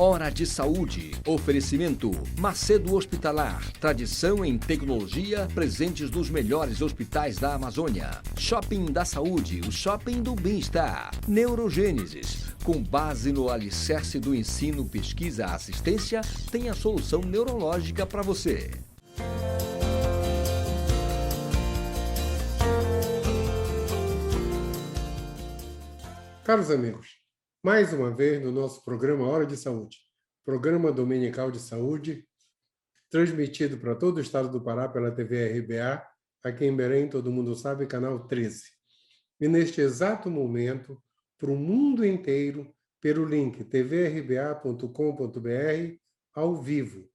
Hora de Saúde. Oferecimento Macedo Hospitalar. Tradição em tecnologia, presentes nos melhores hospitais da Amazônia. Shopping da Saúde, o shopping do bem-estar. Neurogênesis. Com base no alicerce do ensino, pesquisa, assistência, tem a solução neurológica para você. Caros amigos, mais uma vez no nosso programa Hora de Saúde, programa dominical de saúde, transmitido para todo o estado do Pará pela TV RBA, aqui em Belém, todo mundo sabe, canal 13. E neste exato momento, para o mundo inteiro, pelo link tvrba.com.br, ao vivo.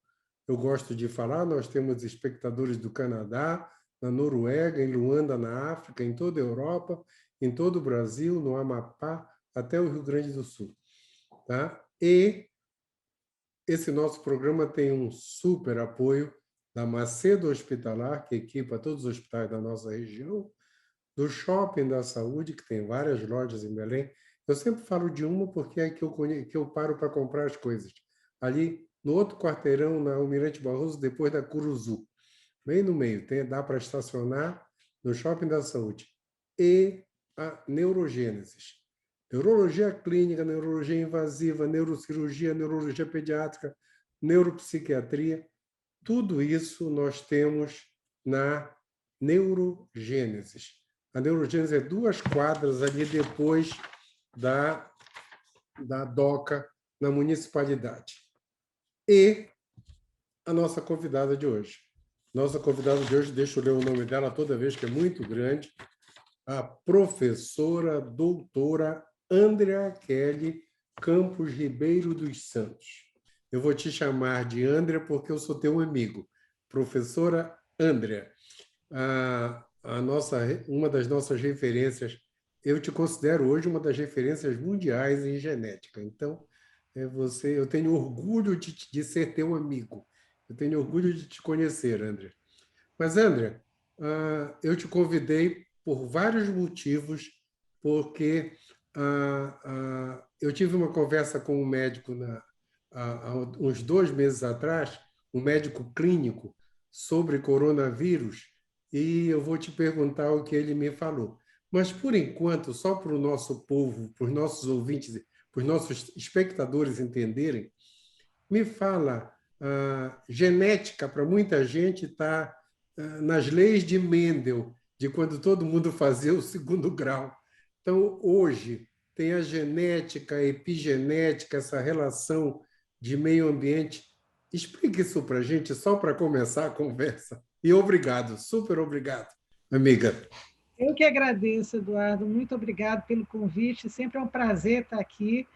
Eu gosto de falar, nós temos espectadores do Canadá, na Noruega, em Luanda, na África, em toda a Europa, em todo o Brasil, no Amapá, até o Rio Grande do Sul. Tá? E esse nosso programa tem um super apoio da Macedo Hospitalar, que equipa todos os hospitais da nossa região, do Shopping da Saúde, que tem várias lojas em Belém. Eu sempre falo de uma porque é que eu paro para comprar as coisas. Ali, no outro quarteirão, na Almirante Barroso, depois da Curuzu. Bem no meio, dá para estacionar no Shopping da Saúde. E a Neurogênesis. Neurologia clínica, neurologia invasiva, neurocirurgia, neurologia pediátrica, neuropsiquiatria, tudo isso nós temos na Neurogênesis. A Neurogênesis é 2 quadras ali depois da DOCA, na municipalidade. E a nossa convidada de hoje. Nossa convidada de hoje, deixa eu ler o nome dela toda vez, que é muito grande, a professora doutora Andrea Kelly Campos Ribeiro dos Santos. Eu vou te chamar de Andrea porque eu sou teu amigo. Professora Andrea, uma das nossas referências, eu te considero hoje uma das referências mundiais em genética. Então, eu tenho orgulho de ser teu amigo. Eu tenho orgulho de te conhecer, Andrea. Mas, Andrea, eu te convidei por vários motivos, porque eu tive uma conversa com um médico há uns 2 meses atrás, um médico clínico, sobre coronavírus, e eu vou te perguntar o que ele me falou. Mas, por enquanto, só para o nosso povo, para os nossos ouvintes, para os nossos espectadores entenderem, me fala, genética, para muita gente, está nas leis de Mendel, de quando todo mundo fazia o 2º grau. Então, hoje, tem a genética, a epigenética, essa relação de meio ambiente. Explique isso para a gente, só para começar a conversa. E obrigado, super obrigado, amiga. Eu que agradeço, Eduardo. Muito obrigado pelo convite. Sempre é um prazer estar aqui.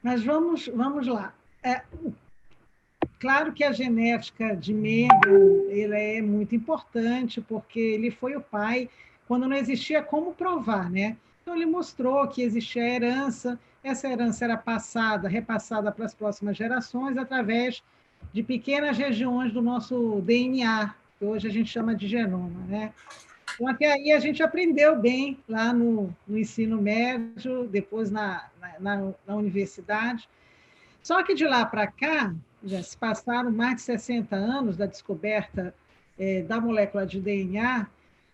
Mas vamos lá. Claro que a genética de Mendel ela é muito importante, porque ele foi o pai quando não existia como provar, né? Então, ele mostrou que existia herança, essa herança era repassada para as próximas gerações através de pequenas regiões do nosso DNA, que hoje a gente chama de genoma, né? Então, até aí a gente aprendeu bem lá no ensino médio, depois na universidade. Só que de lá para cá, já se passaram mais de 60 anos da descoberta da molécula de DNA,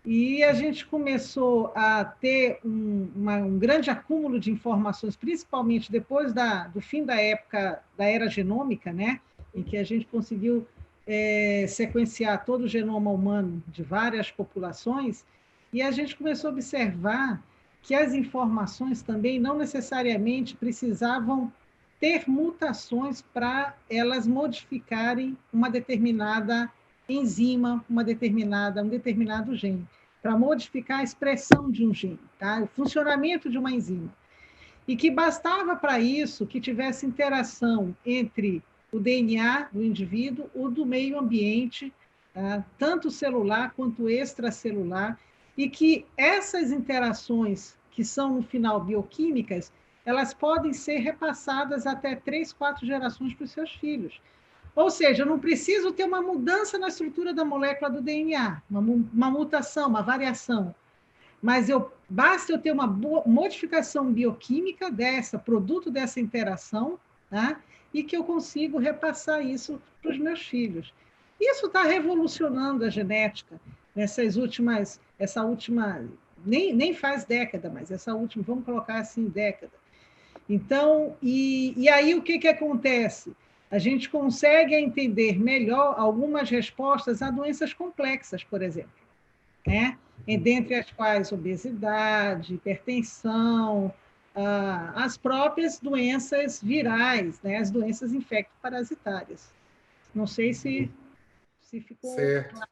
e a gente começou a ter um grande acúmulo de informações, principalmente depois do fim da época da era genômica, né, em que a gente conseguiu sequenciar todo o genoma humano de várias populações, e a gente começou a observar que as informações também não necessariamente precisavam ter mutações para elas modificarem uma determinada enzima, um determinado gene, para modificar a expressão de um gene, tá? O funcionamento de uma enzima. E que bastava para isso que tivesse interação entre o DNA do indivíduo ou do meio ambiente, tá? Tanto celular quanto extracelular, e que essas interações, que são, no final, bioquímicas, elas podem ser repassadas até 3, 4 gerações para os seus filhos. Ou seja, eu não preciso ter uma mudança na estrutura da molécula do DNA, uma mutação, uma variação, mas eu Basta eu ter uma boa modificação bioquímica produto dessa interação, tá? E que eu consigo repassar isso para os meus filhos. Isso está revolucionando a genética essa última, nem faz década, mas essa última, vamos colocar assim, década. Então, e aí o que acontece? A gente consegue entender melhor algumas respostas a doenças complexas, por exemplo, né? Dentre as quais obesidade, hipertensão, as próprias doenças virais, né? As doenças infecto-parasitárias. Não sei se ficou Certo. claro.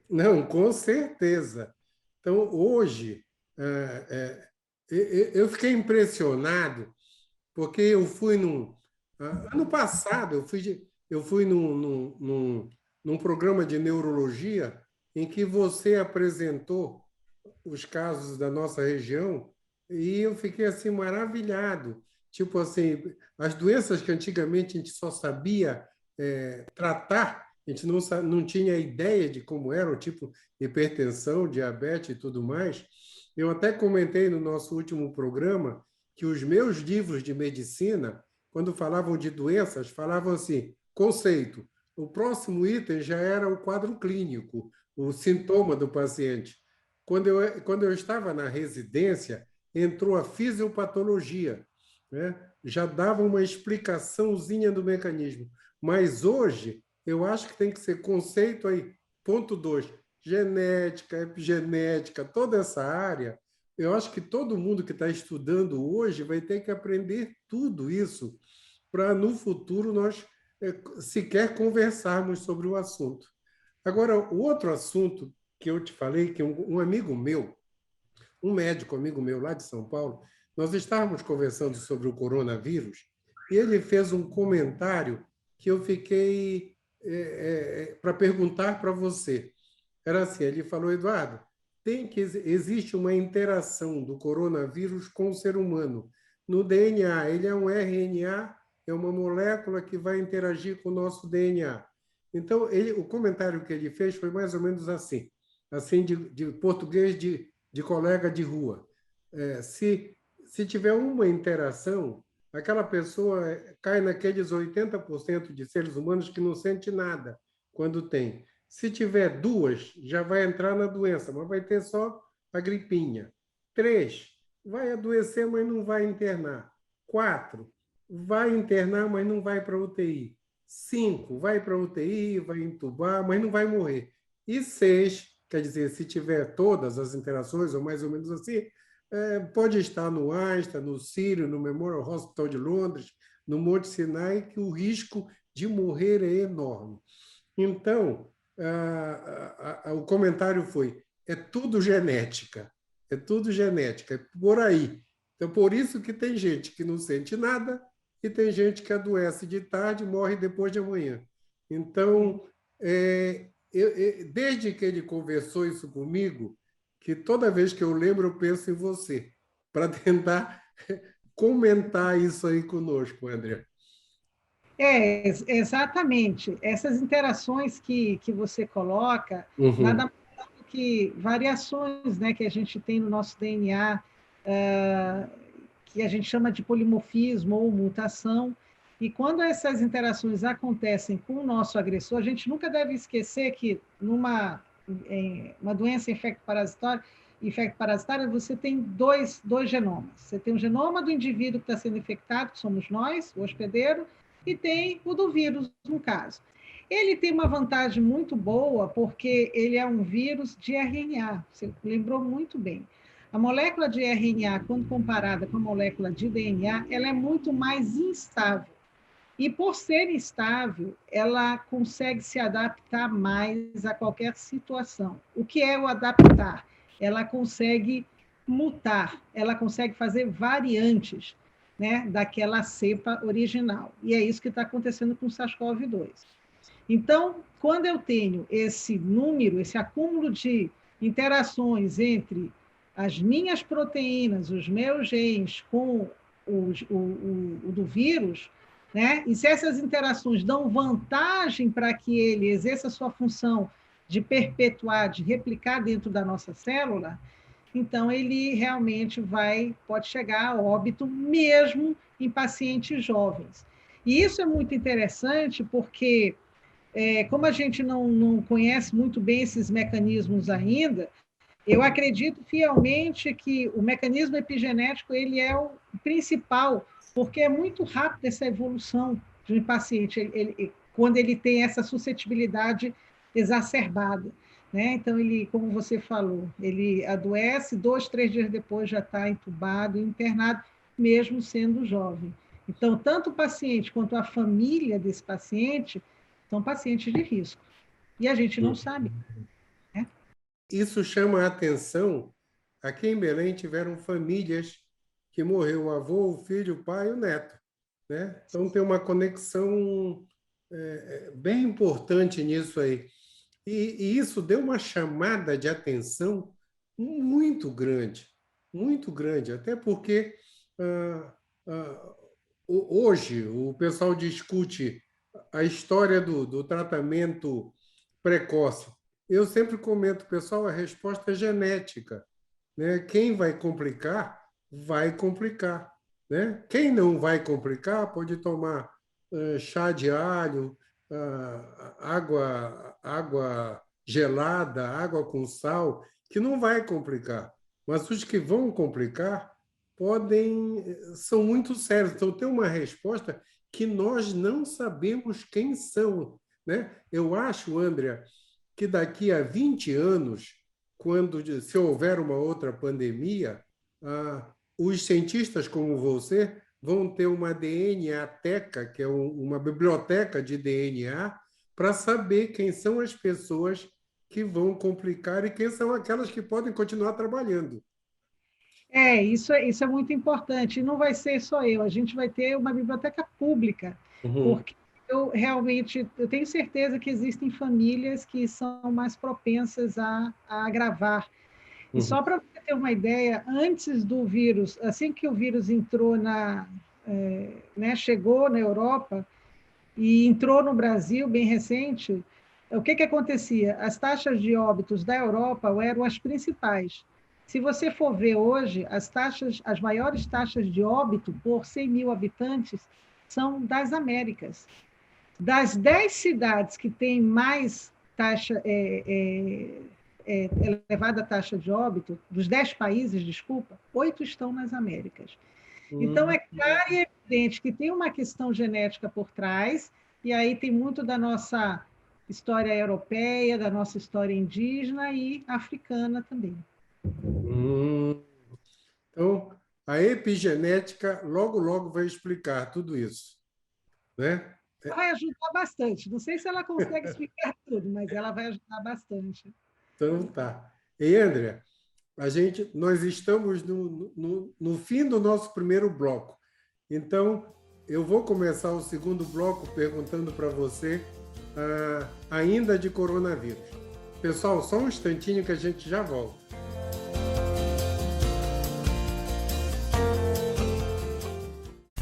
Não, com certeza. Então, hoje, eu fiquei impressionado, porque eu fui ano passado, eu fui num programa de neurologia em que você apresentou os casos da nossa região e eu fiquei assim maravilhado. Tipo assim, as doenças que antigamente a gente só sabia tratar, a gente não tinha ideia de como eram, tipo hipertensão, diabetes e tudo mais. Eu até comentei no nosso último programa que os meus livros de medicina, quando falavam de doenças, falavam assim, conceito. O próximo item já era o quadro clínico, o sintoma do paciente. Quando eu estava na residência, entrou a fisiopatologia, né? Já dava uma explicaçãozinha do mecanismo. Mas hoje, eu acho que tem que ser conceito aí, ponto 2, genética, epigenética, toda essa área. Eu acho que todo mundo que está estudando hoje vai ter que aprender tudo isso para, no futuro, nós sequer conversarmos sobre o assunto. Agora, o outro assunto que eu te falei, que um amigo meu, um médico amigo meu lá de São Paulo, nós estávamos conversando sobre o coronavírus e ele fez um comentário que eu fiquei para perguntar para você. Era assim, ele falou, Eduardo, existe uma interação do coronavírus com o ser humano. No DNA, ele é um RNA, é uma molécula que vai interagir com o nosso DNA. Então, o comentário que ele fez foi mais ou menos assim de português de colega de rua. Se tiver uma interação, aquela pessoa cai naqueles 80% de seres humanos que não sente nada quando tem. Se tiver duas, já vai entrar na doença, mas vai ter só a gripinha. 3, vai adoecer, mas não vai internar. 4, vai internar, mas não vai para UTI. 5, vai para UTI, vai entubar, mas não vai morrer. E 6, quer dizer, se tiver todas as interações, ou mais ou menos assim, pode estar no Einstein, no Sírio, no Memorial Hospital de Londres, no Monte Sinai, que o risco de morrer é enorme. Então, o comentário foi, é tudo genética, é por aí. Então, por isso que tem gente que não sente nada e tem gente que adoece de tarde e morre depois de amanhã. Então, desde que ele conversou isso comigo, que toda vez que eu lembro, eu penso em você, para tentar comentar isso aí conosco, André. Exatamente. Essas interações que você coloca, nada mais do que variações, né, que a gente tem no nosso DNA, que a gente chama de polimorfismo ou mutação. E quando essas interações acontecem com o nosso agressor, a gente nunca deve esquecer que uma doença infecto-parasitária, você tem dois genomas. Você tem o genoma do indivíduo que está sendo infectado, que somos nós, o hospedeiro, e tem o do vírus, no caso. Ele tem uma vantagem muito boa, porque ele é um vírus de RNA, você lembrou muito bem. A molécula de RNA, quando comparada com a molécula de DNA, ela é muito mais instável. E, por ser instável, ela consegue se adaptar mais a qualquer situação. O que é o adaptar? Ela consegue mutar, ela consegue fazer variantes, né, daquela cepa original. E é isso que está acontecendo com o SARS-CoV-2. Então, quando eu tenho esse número, esse acúmulo de interações entre as minhas proteínas, os meus genes, com o do vírus, né? E se essas interações dão vantagem para que ele exerça a sua função de perpetuar, de replicar dentro da nossa célula, então ele realmente pode chegar a óbito mesmo em pacientes jovens. E isso é muito interessante porque, como a gente não conhece muito bem esses mecanismos ainda, eu acredito fielmente que o mecanismo epigenético ele é o principal, porque é muito rápido essa evolução de um paciente, quando ele tem essa suscetibilidade exacerbada. Né? Então, como você falou, ele adoece, 2, 3 dias depois já está entubado, internado, mesmo sendo jovem. Então, tanto o paciente quanto a família desse paciente são pacientes de risco. E a gente não sabe. Né? Isso chama a atenção. Aqui em Belém tiveram famílias que morreu o avô, o filho, o pai e o neto. Né? Então, tem uma conexão bem importante nisso aí. E isso deu uma chamada de atenção muito grande, até porque hoje o pessoal discute a história do tratamento precoce. Eu sempre comento, pessoal, a resposta é genética. Né? Quem vai complicar, vai complicar. Né? Quem não vai complicar pode tomar chá de alho, água gelada, água com sal, que não vai complicar. Mas os que vão complicar são muito sérios. Então, tem uma resposta que nós não sabemos quem são. Né? Eu acho, Andrea, que daqui a 20 anos, se houver uma outra pandemia, os cientistas como você vão ter uma DNA-teca, que é uma biblioteca de DNA, para saber quem são as pessoas que vão complicar e quem são aquelas que podem continuar trabalhando. Isso é muito importante. E não vai ser só eu, a gente vai ter uma biblioteca pública, porque eu tenho certeza que existem famílias que são mais propensas a agravar. E só para você ter uma ideia, antes do vírus, assim que o vírus entrou chegou na Europa e entrou no Brasil, bem recente, o que acontecia? As taxas de óbitos da Europa eram as principais. Se você for ver hoje, as maiores taxas de óbito por 100 mil habitantes são das Américas. Das 10 cidades que têm mais elevada taxa de óbito, dos 10 países, 8 estão nas Américas. Então, é claro e evidente que tem uma questão genética por trás, e aí tem muito da nossa história europeia, da nossa história indígena e africana também. Então, a epigenética logo, logo vai explicar tudo isso. Né? Vai ajudar bastante. Não sei se ela consegue explicar tudo, mas ela vai ajudar bastante. Então, tá. E, Andrea, nós estamos no fim do nosso primeiro bloco. Então, eu vou começar o segundo bloco perguntando para você ainda de coronavírus. Pessoal, só um instantinho que a gente já volta.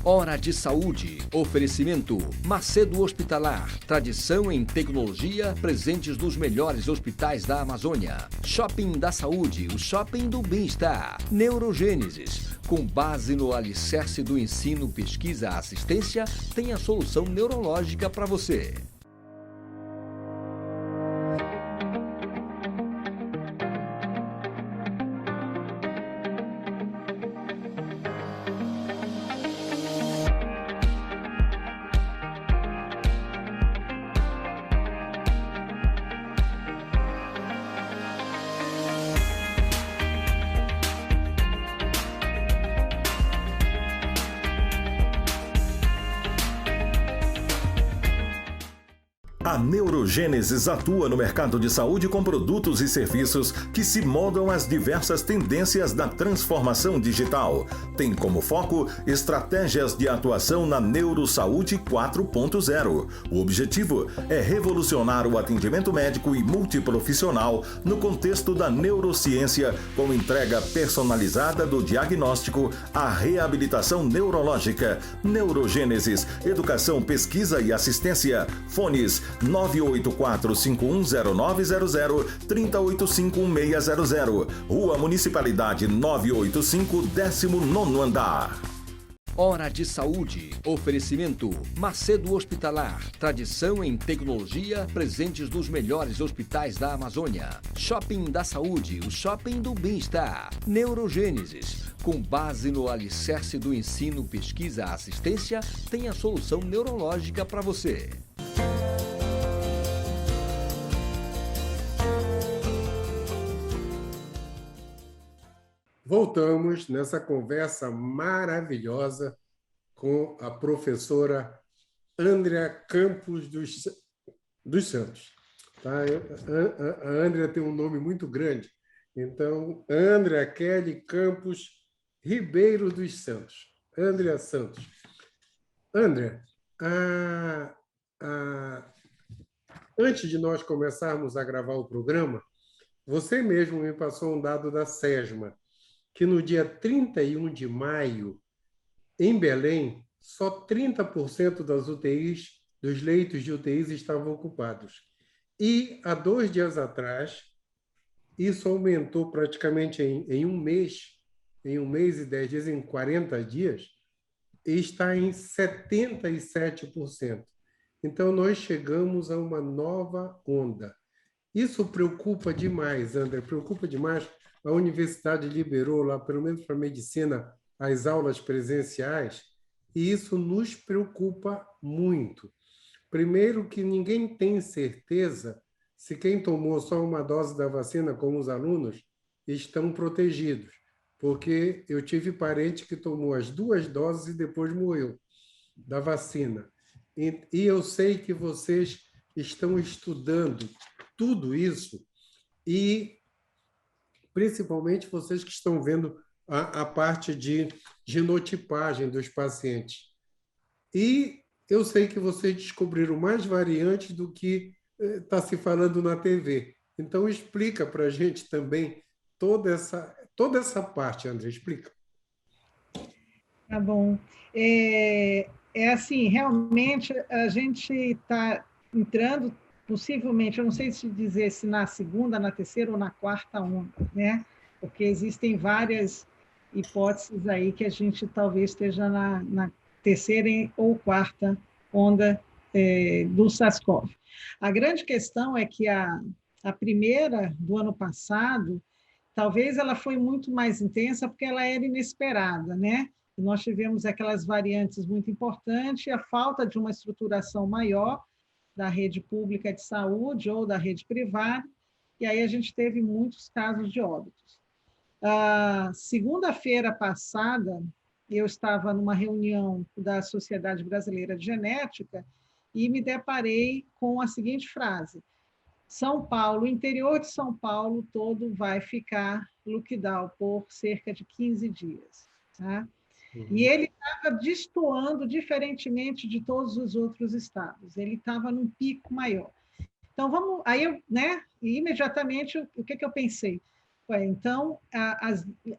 Hora de Saúde. Oferecimento Macedo Hospitalar. Tradição em tecnologia, presentes nos melhores hospitais da Amazônia. Shopping da Saúde, o shopping do bem-estar. Neurogênesis. Com base no alicerce do ensino, pesquisa, assistência, tem a solução neurológica para você. A Neurogênesis atua no mercado de saúde com produtos e serviços que se moldam às diversas tendências da transformação digital. Tem como foco estratégias de atuação na Neurosaúde 4.0. O objetivo é revolucionar o atendimento médico e multiprofissional no contexto da neurociência, com entrega personalizada do diagnóstico à reabilitação neurológica. Neurogênesis, educação, pesquisa e assistência. Fones 984-510900, 3085-1600. Rua Municipalidade 985, 19º andar. Hora de Saúde. Oferecimento Macedo Hospitalar. Tradição em tecnologia, presentes nos melhores hospitais da Amazônia. Shopping da Saúde, o shopping do bem-estar. Neurogênesis. Com base no alicerce do ensino, pesquisa, assistência, tem a solução neurológica para você. Voltamos nessa conversa maravilhosa com a professora Andrea Campos dos Santos. Tá? A Andrea tem um nome muito grande. Então, Andrea Kelly Campos Ribeiro dos Santos. Andrea Santos. Andrea, antes de nós começarmos a gravar o programa, você mesmo me passou um dado da SESMA, que no dia 31 de maio, em Belém, só 30% das UTIs, dos leitos de UTIs estavam ocupados. E, há 2 dias atrás, isso aumentou praticamente em um mês e 10 dias, em 40 dias, e está em 77%. Então, nós chegamos a uma nova onda. Isso preocupa demais, André, preocupa demais. A universidade liberou lá, pelo menos para a medicina, as aulas presenciais, e isso nos preocupa muito. Primeiro que ninguém tem certeza se quem tomou só uma dose da vacina, como os alunos, estão protegidos, porque eu tive parente que tomou as 2 doses e depois morreu da vacina. E eu sei que vocês estão estudando tudo isso e principalmente vocês que estão vendo a parte de genotipagem dos pacientes. E eu sei que vocês descobriram mais variantes do que está se falando na TV. Então, explica para a gente também toda essa parte, André, explica. Tá bom. Assim, realmente, a gente está entrando, possivelmente, eu não sei se dizer se na segunda, na terceira ou na quarta onda, né? Porque existem várias hipóteses aí que a gente talvez esteja na terceira ou quarta onda do SARS-CoV. A grande questão é que a primeira do ano passado, talvez ela foi muito mais intensa porque ela era inesperada, né? Nós tivemos aquelas variantes muito importantes, a falta de uma estruturação maior da rede pública de saúde ou da rede privada, e aí a gente teve muitos casos de óbitos. Segunda-feira passada, eu estava numa reunião da Sociedade Brasileira de Genética e me deparei com a seguinte frase: São Paulo, o interior de São Paulo todo vai ficar lockdown por cerca de 15 dias. Tá? E ele estava destoando diferentemente de todos os outros estados. Ele estava num pico maior. Então, vamos... Aí, imediatamente, o que eu pensei? Então,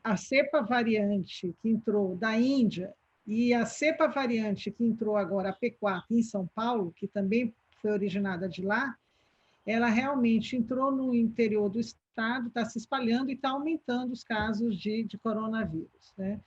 a cepa variante que entrou da Índia e a cepa variante que entrou agora, a P4, em São Paulo, que também foi originada de lá, ela realmente entrou no interior do estado, está se espalhando e está aumentando os casos de coronavírus, né?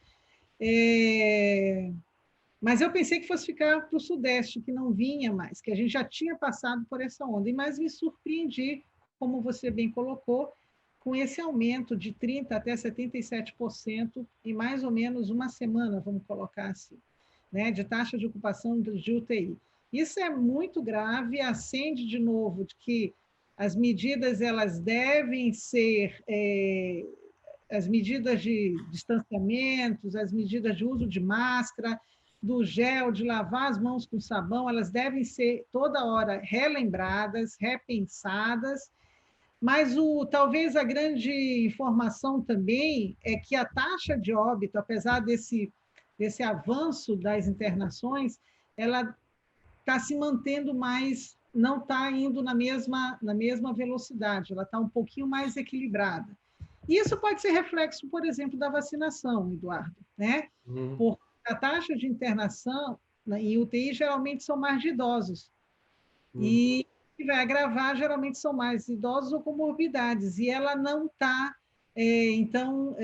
Mas eu pensei que fosse ficar para o Sudeste, que não vinha mais, que a gente já tinha passado por essa onda, mas me surpreendi, como você bem colocou, com esse aumento de 30% até 77% em mais ou menos uma semana, vamos colocar assim, né, de taxa de ocupação de UTI. Isso é muito grave, acende de novo de que as medidas elas devem ser... as medidas de distanciamento, as medidas de uso de máscara, do gel, de lavar as mãos com sabão, elas devem ser toda hora relembradas, repensadas, mas talvez a grande informação também é que a taxa de óbito, apesar desse avanço das internações, ela está se mantendo mais, não está indo na mesma velocidade, ela está um pouquinho mais equilibrada. Isso pode ser reflexo, por exemplo, da vacinação, Eduardo, né? Porque a taxa de internação em UTI geralmente são mais de idosos. E vai agravar geralmente são mais idosos ou comorbidades, e ela não está, então,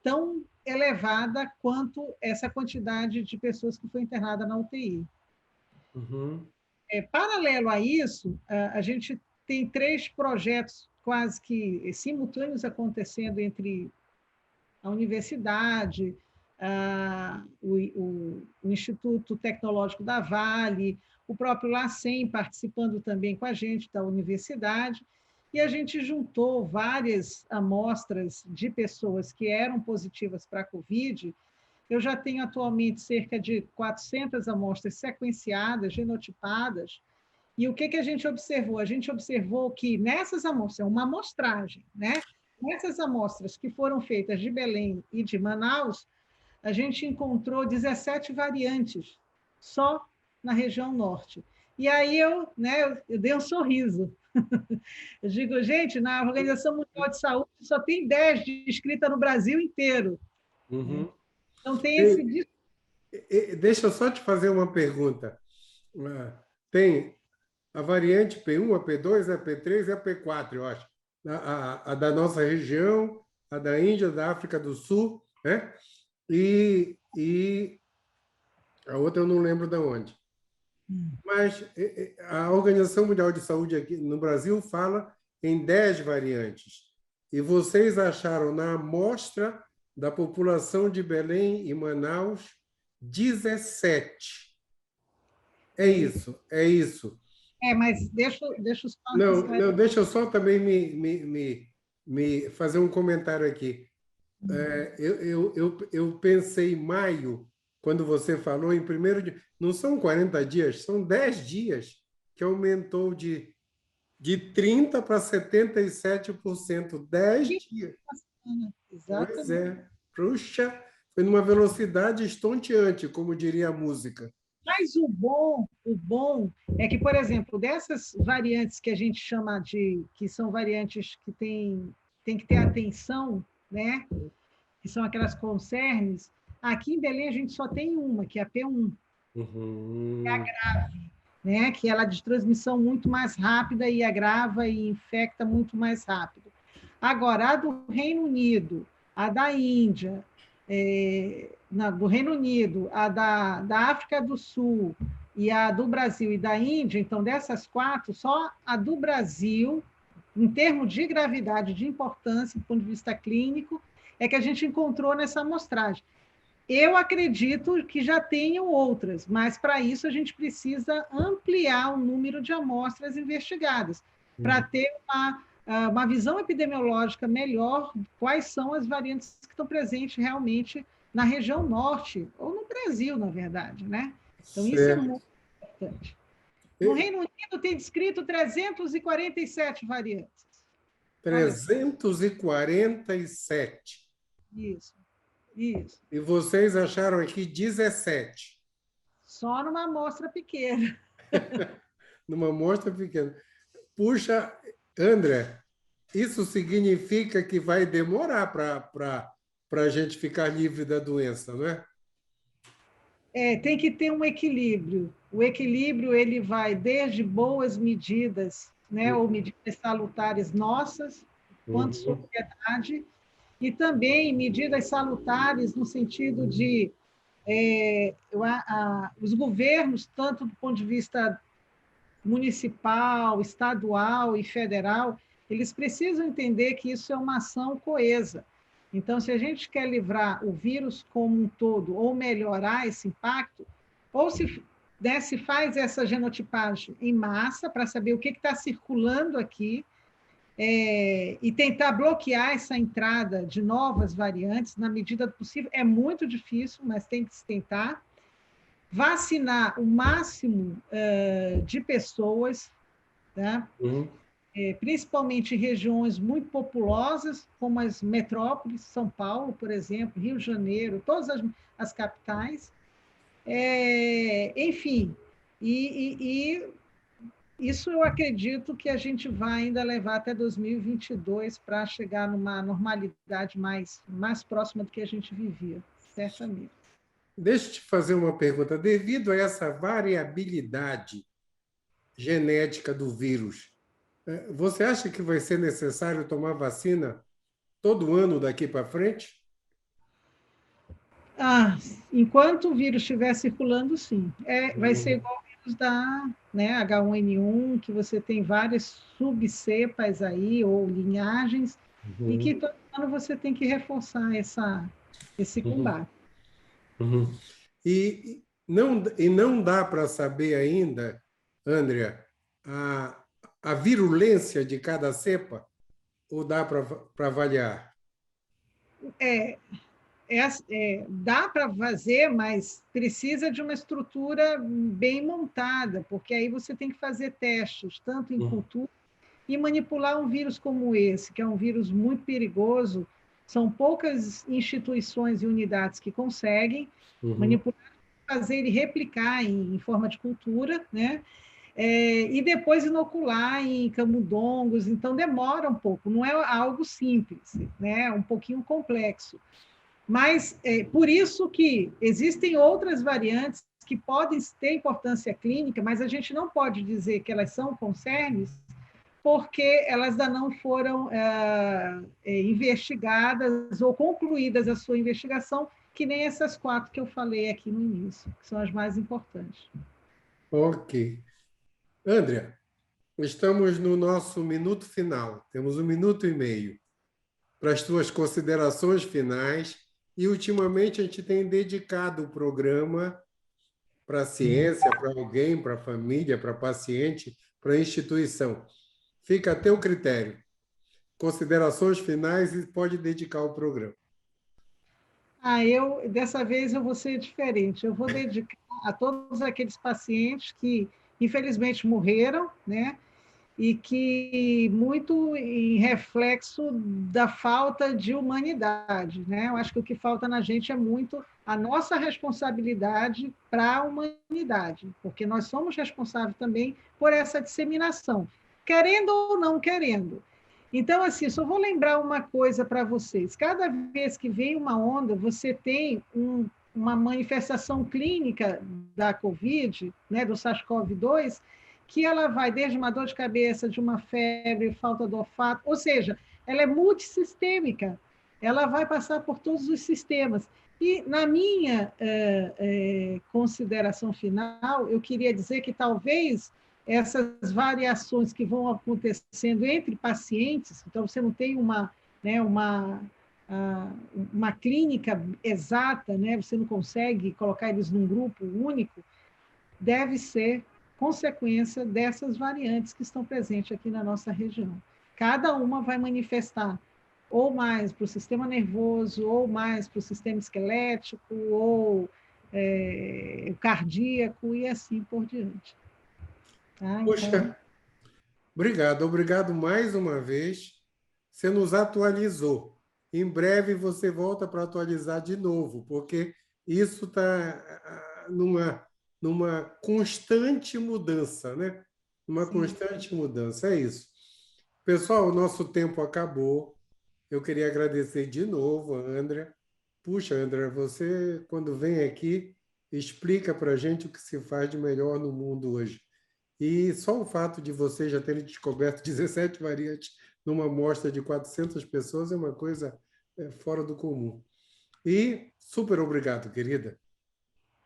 tão elevada quanto essa quantidade de pessoas que foi internada na UTI. Uhum. Paralelo a isso, a gente tem 3 projetos quase que simultâneos acontecendo entre a universidade, o Instituto Tecnológico da Vale, o próprio LACEN participando também com a gente da universidade, e a gente juntou várias amostras de pessoas que eram positivas para a Covid. Eu já tenho atualmente cerca de 400 amostras sequenciadas, genotipadas, e o que a gente observou? A gente observou que nessas amostras, uma amostragem, né? Nessas amostras que foram feitas de Belém e de Manaus, a gente encontrou 17 variantes só na região norte. E aí eu dei um sorriso. Eu digo, gente, na Organização Mundial de Saúde só tem 10 descritas no Brasil inteiro. Uhum. Então tem esse... Deixa eu só te fazer uma pergunta. Tem a variante P1, a P2, a P3 e a P4, eu acho. A da nossa região, a da Índia, da África do Sul, né? E a outra eu não lembro de onde. Mas a Organização Mundial de Saúde aqui no Brasil fala em 10 variantes. E vocês acharam na amostra da população de Belém e Manaus 17. É isso, é isso. Mas deixa os Não, deixa eu só também me fazer um comentário aqui. Eu pensei em maio, quando você falou em 1º de... Não são 40 dias, são 10 dias que aumentou de 30% para 77%. 10 dias. Exatamente. Pois é. Puxa, foi numa velocidade estonteante, como diria a música. Mas o bom é que, por exemplo, dessas variantes que a gente chama que são variantes que tem que ter atenção, né? Que são aquelas concernes, aqui em Belém a gente só tem uma, que é a P1, que é a grave, né? Que ela é de transmissão muito mais rápida e agrava e infecta muito mais rápido. Agora, a do Reino Unido, a da Índia, do Reino Unido, a da África do Sul e a do Brasil e da Índia, então, dessas 4, só a do Brasil, em termos de gravidade, de importância, do ponto de vista clínico, é que a gente encontrou nessa amostragem. Eu acredito que já tenham outras, mas, para isso, a gente precisa ampliar o número de amostras investigadas, para ter uma visão epidemiológica melhor de quais são as variantes que estão presentes realmente na região norte, ou no Brasil, na verdade, né? Então, isso é muito importante. No Reino Unido tem descrito 347 variantes. 347. Isso. E vocês acharam aqui 17. Só numa amostra pequena. Numa amostra pequena. Puxa, André, isso significa que vai demorar para a gente ficar livre da doença, não é? Tem que ter um equilíbrio. O equilíbrio ele vai desde boas medidas, né, ou medidas salutares nossas, quanto sociedade, e também medidas salutares no sentido de os governos, tanto do ponto de vista municipal, estadual e federal, eles precisam entender que isso é uma ação coesa. Então, se a gente quer livrar o vírus como um todo ou melhorar esse impacto, ou se faz essa genotipagem em massa para saber o que está circulando aqui e tentar bloquear essa entrada de novas variantes na medida do possível, é muito difícil, mas tem que se tentar. Vacinar o máximo de pessoas, tá? Principalmente em regiões muito populosas, como as metrópoles, São Paulo, por exemplo, Rio de Janeiro, todas as capitais. Enfim, e isso eu acredito que a gente vai ainda levar até 2022 para chegar numa normalidade mais próxima do que a gente vivia, certamente. Deixa eu te fazer uma pergunta. Devido a essa variabilidade genética do vírus, você acha que vai ser necessário tomar vacina todo ano daqui para frente? Enquanto o vírus estiver circulando, sim. Vai ser igual o vírus da, né, H1N1, que você tem várias subcepas aí, ou linhagens, e que todo ano você tem que reforçar esse combate. E não dá para saber ainda, Andrea, a virulência de cada cepa, ou dá para avaliar? Dá para fazer, mas precisa de uma estrutura bem montada, porque aí você tem que fazer testes, tanto em cultura, e manipular um vírus como esse, que é um vírus muito perigoso. São poucas instituições e unidades que conseguem manipular, fazer ele replicar em forma de cultura, né? E depois inocular em camundongos. Então, demora um pouco, não é algo simples, né? É um pouquinho complexo. Mas por isso que existem outras variantes que podem ter importância clínica, mas a gente não pode dizer que elas são concernes, porque elas ainda não foram investigadas ou concluídas a sua investigação, que nem essas 4 que eu falei aqui no início, que são as mais importantes. Ok. Andrea, estamos no nosso minuto final. Temos 1 minuto e meio para as tuas considerações finais. E, ultimamente, a gente tem dedicado o programa para a ciência, para alguém, para a família, para paciente, para a instituição. Fica a teu critério. Considerações finais e pode dedicar o programa. Dessa vez eu vou ser diferente. Eu vou dedicar a todos aqueles pacientes que, infelizmente, morreram, né? E que muito em reflexo da falta de humanidade, né? Eu acho que o que falta na gente é muito a nossa responsabilidade para a humanidade, porque nós somos responsáveis também por essa disseminação, querendo ou não querendo. Então, assim, só vou lembrar uma coisa para vocês. Cada vez que vem uma onda, você tem uma manifestação clínica da COVID, né, do SARS-CoV-2, que ela vai desde uma dor de cabeça, de uma febre, falta do olfato, ou seja, ela é multissistêmica, ela vai passar por todos os sistemas. E, na minha consideração final, eu queria dizer que talvez essas variações que vão acontecendo entre pacientes, então você não tem uma clínica exata, né? Você não consegue colocar eles num grupo único, deve ser consequência dessas variantes que estão presentes aqui na nossa região. Cada uma vai manifestar ou mais para o sistema nervoso, ou mais para o sistema esquelético, ou cardíaco, e assim por diante. Poxa, obrigado mais uma vez. Você nos atualizou. Em breve você volta para atualizar de novo, porque isso está numa constante mudança, né? Uma constante mudança, é isso. Pessoal, o nosso tempo acabou. Eu queria agradecer de novo a Andrea. Puxa, Andrea, você, quando vem aqui, explica para a gente o que se faz de melhor no mundo hoje. E só o fato de vocês já terem descoberto 17 variantes numa amostra de 400 pessoas é uma coisa fora do comum. E super obrigado, querida.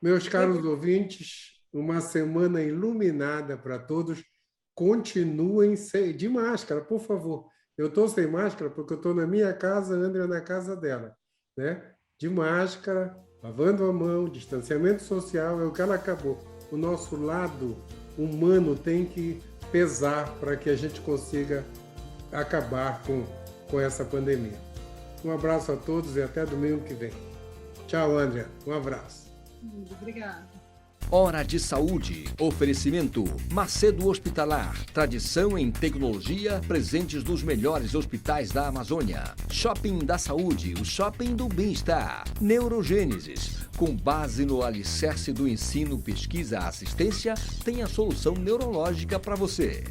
Meus caros ouvintes, uma semana iluminada para todos. Continuem de máscara, por favor. Eu estou sem máscara porque eu estou na minha casa, a Andrea na casa dela, né? De máscara, lavando a mão, distanciamento social, é o que ela acabou. O nosso lado humano tem que pesar para que a gente consiga acabar com essa pandemia. Um abraço a todos e até domingo que vem. Tchau, Andrea. Um abraço. Obrigada. Hora de Saúde. Oferecimento Macedo Hospitalar. Tradição em tecnologia, presentes nos melhores hospitais da Amazônia. Shopping da Saúde, o shopping do bem-estar. Neurogênesis. Com base no alicerce do ensino, pesquisa, assistência, tem a solução neurológica para você.